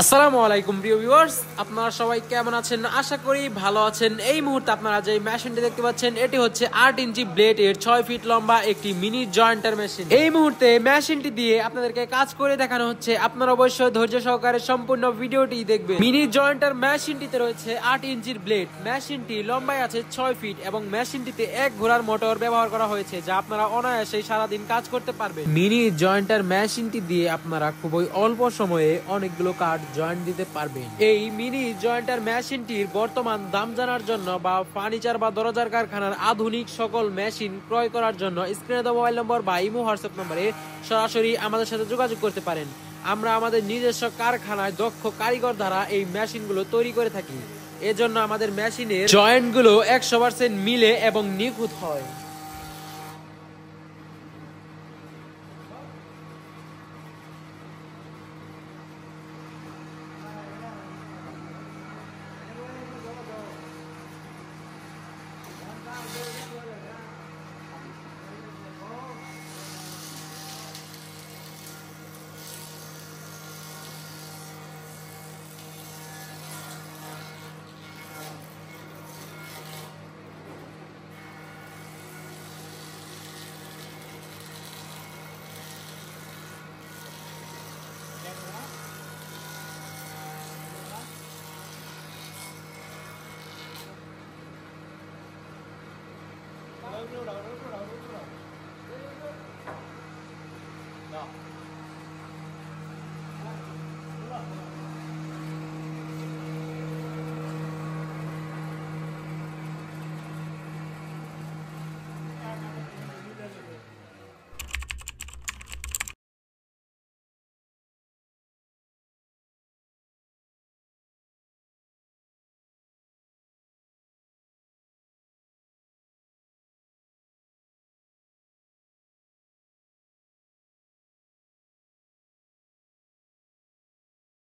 আসসালামু আলাইকুম প্রিয় ভিউয়ার্স, আপনারা সবাই কেমন আছেন? আশা করি ভালো আছেন। এই মুহূর্তে আপনারা যে মেশিনটি দেখতে পাচ্ছেন এটি হচ্ছে 8 ইঞ্চি ব্লেড এর 6 ফিট লম্বা একটি মিনি জয়েন্টার মেশিন। এই মুহূর্তে মেশিনটি দিয়ে আপনাদেরকে কাজ করে দেখানো হচ্ছে। আপনারা অবশ্যই ধৈর্য সহকারে সম্পূর্ণ ভিডিওটি দেখবেন। মিনি জয়েন্টার মেশিনটিতে রয়েছে 8 ইঞ্চির ব্লেড। মেশিনটি লম্বায় আছে 6 ফিট এবং মেশিনটিতে এক ঘোড়ার মোটর ব্যবহার করা হয়েছে, যা আপনারা অনায়াসে সারাদিন কাজ করতে পারবেন। মিনি জয়েন্টার মেশিনটি দিয়ে আপনারা খুবই অল্প সময়ে অনেকগুলো কাঠ জয়েন্ট দিতে পারবেন। এই মিনি জয়েন্টার মেশিনটির বর্তমান দাম জানার জন্য বা ফার্নিচার বা দরজার কারখানার আধুনিক সকল মেশিন ক্রয় করার জন্য স্ক্রিনে দেওয়া মোবাইল নম্বর বা ইমো হোয়াটসঅ্যাপ নম্বরে সরাসরি আমাদের সাথে যোগাযোগ করতে পারেন। আমরা আমাদের নিজস্ব কারখানায় দক্ষ কারিগর দ্বারা এই মেশিনগুলো তৈরি করে থাকি। এজন্য আমাদের মেশিনের জয়েন্টগুলো 100% মিলে এবং নিখুঁত হয়।